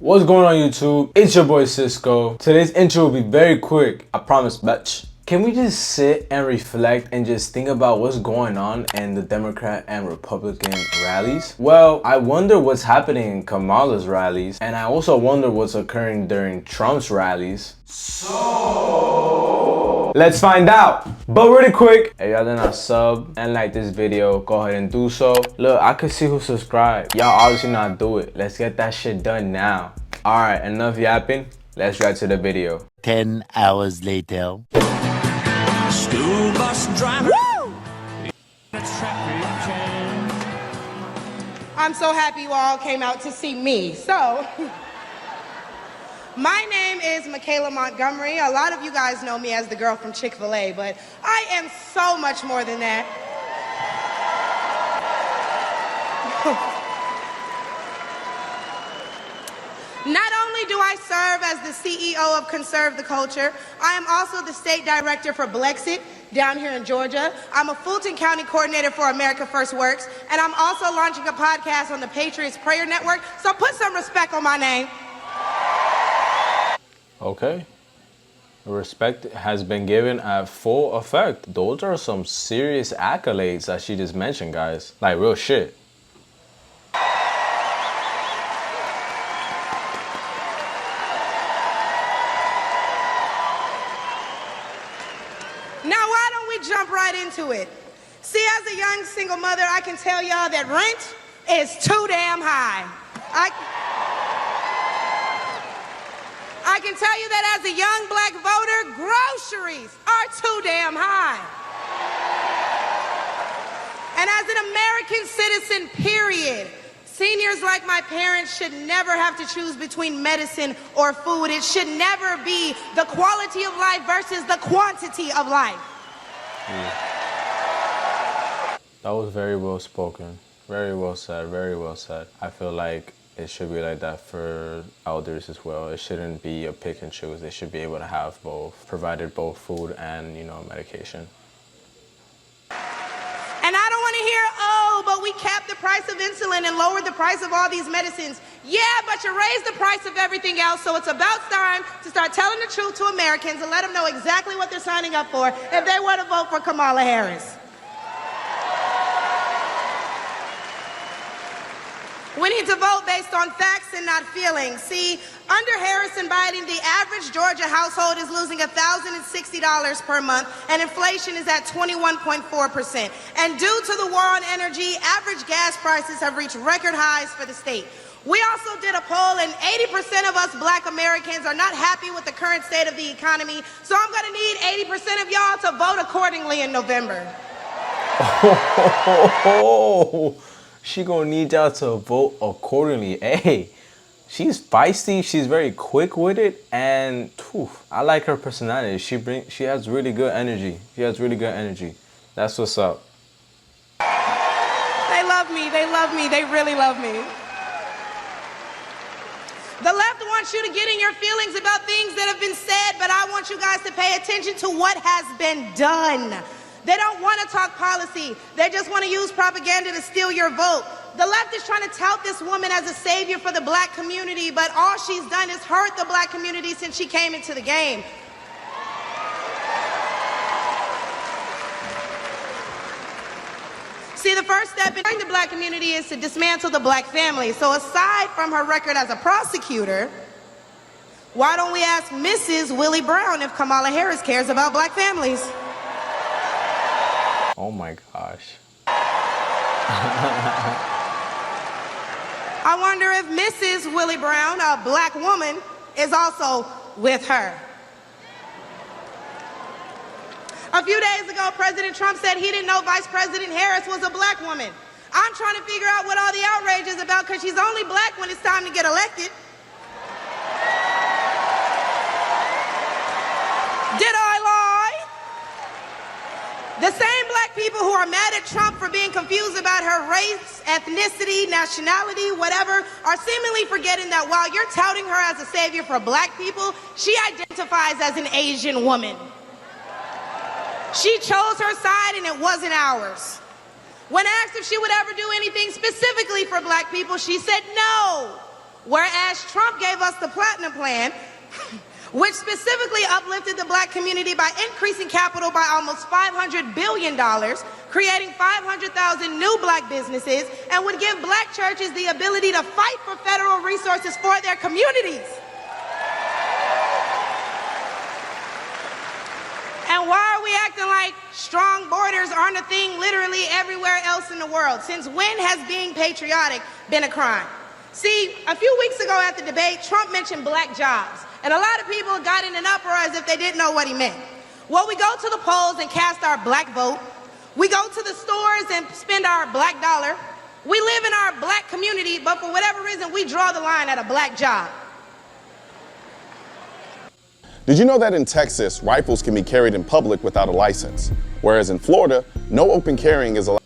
What's going on YouTube? It's your boy Cisco. Today's intro will be very quick, I promise, bitch. Can we just sit and reflect and just think about what's going on in the Democrat and Republican rallies? Well, I wonder what's happening in Kamala's rallies, and I also wonder what's occurring during Trump's rallies. So let's find out. But really quick, if y'all did not sub and like this video, go ahead and do so. Look, I can see who subscribed. Y'all obviously not do it. Let's get that shit done now. Alright, enough yapping. Let's get to the video. 10 hours later. School bus driver. I'm so happy you all came out to see me. So, my name is Michaelah Montgomery. A lot of you guys know me as the girl from Chick-fil-A, but I am so much more than that. Not only do I serve as the CEO of Conserve the Culture, I am also the state director for Blexit down here in Georgia. I'm a Fulton County coordinator for America First Works, and I'm also launching a podcast on the Patriots Prayer Network, so put some respect on my name. Okay. Respect has been given at full effect. Those are some serious accolades that she just mentioned, guys. Like real shit. Now, why don't we jump right into it? See, as a young single mother, I can tell y'all that rent is too damn high. I can tell you that as a young black voter, groceries are too damn high. And as an American citizen, period, seniors like my parents should never have to choose between medicine or food. It should never be the quality of life versus the quantity of life. That was very well spoken. Very well said, very well said. I feel like it should be like that for elders as well. It shouldn't be a pick and choose. They should be able to have both, provided both food and, medication. And I don't want to hear, oh, but we capped the price of insulin and lowered the price of all these medicines. Yeah, but you raised the price of everything else, so it's about time to start telling the truth to Americans and let them know exactly what they're signing up for if they want to vote for Kamala Harris. We need to vote based on facts and not feelings. See, under Harris and Biden, the average Georgia household is losing $1,060 per month, and inflation is at 21.4%. And due to the war on energy, average gas prices have reached record highs for the state. We also did a poll, and 80% of us black Americans are not happy with the current state of the economy, so I'm gonna need 80% of y'all to vote accordingly in November. She gonna need y'all to vote accordingly. Hey, she's feisty, she's very quick with it, and I like her personality. She has really good energy. She has really good energy. That's what's up. They love me, they really love me. The left wants you to get in your feelings about things that have been said, but I want you guys to pay attention to what has been done. They don't want to talk policy. They just want to use propaganda to steal your vote. The left is trying to tout this woman as a savior for the black community, but all she's done is hurt the black community since she came into the game. See, the first step in the black community is to dismantle the black family. So aside from her record as a prosecutor, why don't we ask Mrs. Willie Brown if Kamala Harris cares about black families? Oh my gosh. I wonder if Mrs. Willie Brown, a black woman, is also with her. A few days ago, President Trump said he didn't know Vice President Harris was a black woman. I'm trying to figure out what all the outrage is about because she's only black when it's time to get elected. Did I lie? The same black people who are mad at Trump for being confused about her race, ethnicity, nationality, whatever, are seemingly forgetting that while you're touting her as a savior for black people, she identifies as an Asian woman. She chose her side and it wasn't ours. When asked if she would ever do anything specifically for black people, she said no. Whereas Trump gave us the Platinum Plan, which specifically uplifted the black community by increasing capital by almost $500 billion, creating 500,000 new black businesses, and would give black churches the ability to fight for federal resources for their communities. And why are we acting like strong borders aren't a thing literally everywhere else in the world? Since when has being patriotic been a crime? See, a few weeks ago at the debate, Trump mentioned black jobs. And a lot of people got in an uproar as if they didn't know what he meant. Well, we go to the polls and cast our black vote. We go to the stores and spend our black dollar. We live in our black community, but for whatever reason, we draw the line at a black job. Did you know that in Texas, rifles can be carried in public without a license, whereas in Florida, no open carrying is allowed?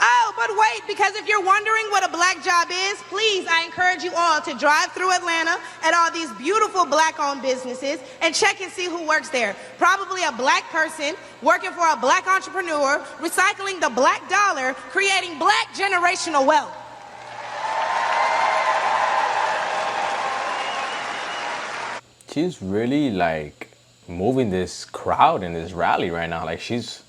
Oh, but wait, because if you're wondering what a black job is, please, I encourage you all to drive through Atlanta at all these beautiful black-owned businesses and check and see who works there. Probably a black person working for a black entrepreneur, recycling the black dollar, creating black generational wealth. She's really like moving this crowd in this rally right now. Like she's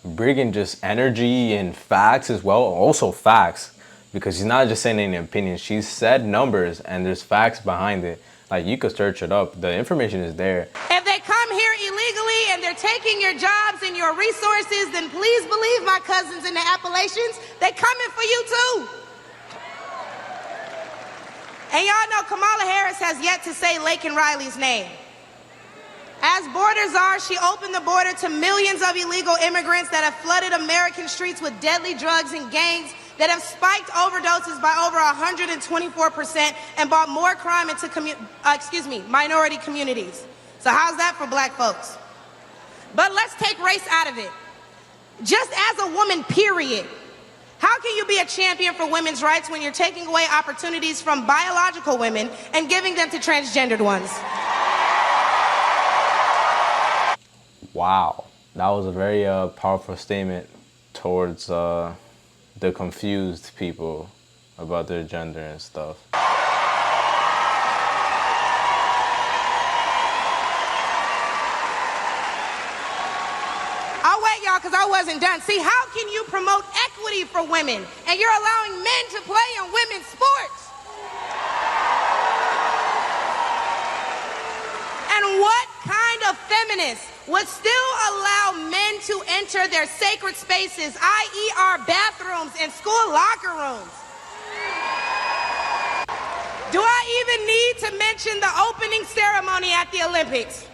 bringing just energy and facts as well. Also facts, because she's not just saying any opinions. She's said numbers and there's facts behind it. Like you could search it up. The information is there. If they come here illegally and they're taking your jobs and your resources, then please believe my cousins in the Appalachians, they coming for you too. And y'all know Kamala Harris has yet to say Laken Riley's name. As borders are, she opened the border to millions of illegal immigrants that have flooded American streets with deadly drugs and gangs that have spiked overdoses by over 124% and brought more crime into minority communities. So how's that for black folks? But let's take race out of it. Just as a woman, period. How can you be a champion for women's rights when you're taking away opportunities from biological women and giving them to transgendered ones? Wow, that was a very powerful statement towards the confused people about their gender and stuff. Because I wasn't done. See, how can you promote equity for women and you're allowing men to play in women's sports? And what kind of feminist would still allow men to enter their sacred spaces, i.e. our bathrooms and school locker rooms? Do I even need to mention the opening ceremony at the Olympics?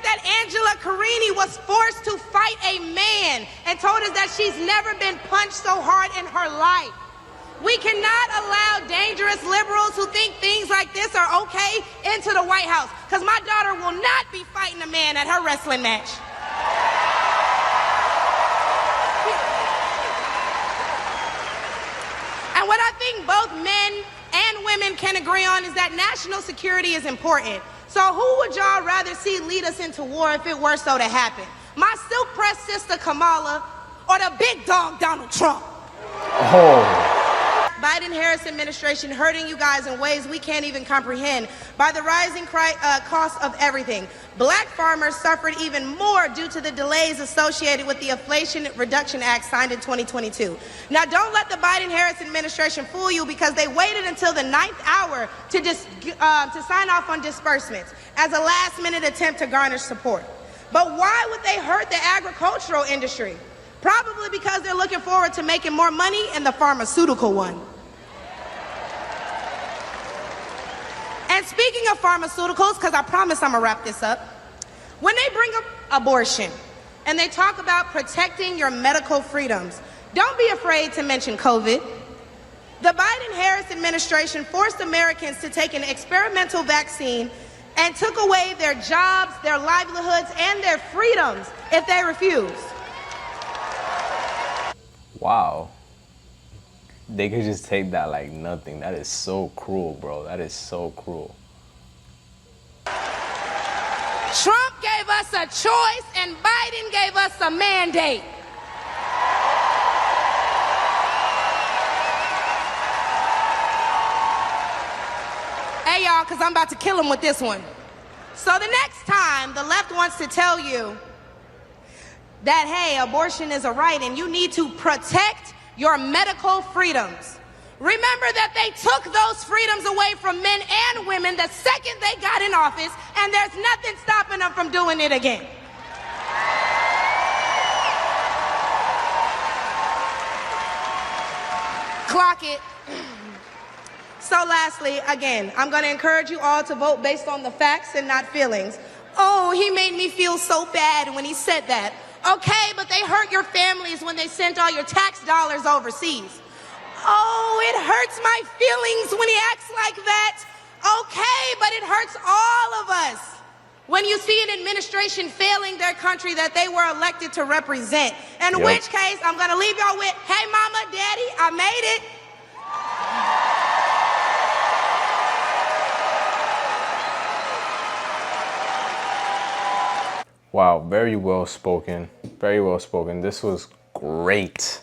That Angela Carini was forced to fight a man and told us that she's never been punched so hard in her life. We cannot allow dangerous liberals who think things like this are okay into the White House, because my daughter will not be fighting a man at her wrestling match. And what I think both men and women can agree on is that national security is important. So who would y'all rather see lead us into war if it were so to happen? My silk-pressed sister Kamala or the big dog Donald Trump? Oh. Biden-Harris administration hurting you guys in ways we can't even comprehend by the rising cost of everything. Black farmers suffered even more due to the delays associated with the Inflation Reduction Act signed in 2022. Now, don't let the Biden-Harris administration fool you, because they waited until the 9th hour to sign off on disbursements as a last-minute attempt to garner support. But why would they hurt the agricultural industry? Probably because they're looking forward to making more money in the pharmaceutical one. And speaking of pharmaceuticals, because I promise I'm gonna wrap this up, when they bring up abortion and they talk about protecting your medical freedoms, don't be afraid to mention COVID. The Biden-Harris administration forced Americans to take an experimental vaccine and took away their jobs, their livelihoods, and their freedoms if they refused. Wow. They could just take that like nothing. That is so cruel, bro. That is so cruel. Trump gave us a choice and Biden gave us a mandate. y'all, because I'm about to kill him with this one. So the next time the left wants to tell you that, hey, abortion is a right and you need to protect your medical freedoms, remember that they took those freedoms away from men and women the second they got in office, and there's nothing stopping them from doing it again. Clock it. So lastly, again, I'm going to encourage you all to vote based on the facts and not feelings. Oh, he made me feel so bad when he said that. Okay, but they hurt your families when they sent all your tax dollars overseas. Oh, it hurts my feelings when he acts like that. Okay, but it hurts all of us when you see an administration failing their country that they were elected to represent. In which case, I'm going to leave y'all with, hey, mama, daddy, I made it. Wow, very well spoken. Very well spoken. This was great.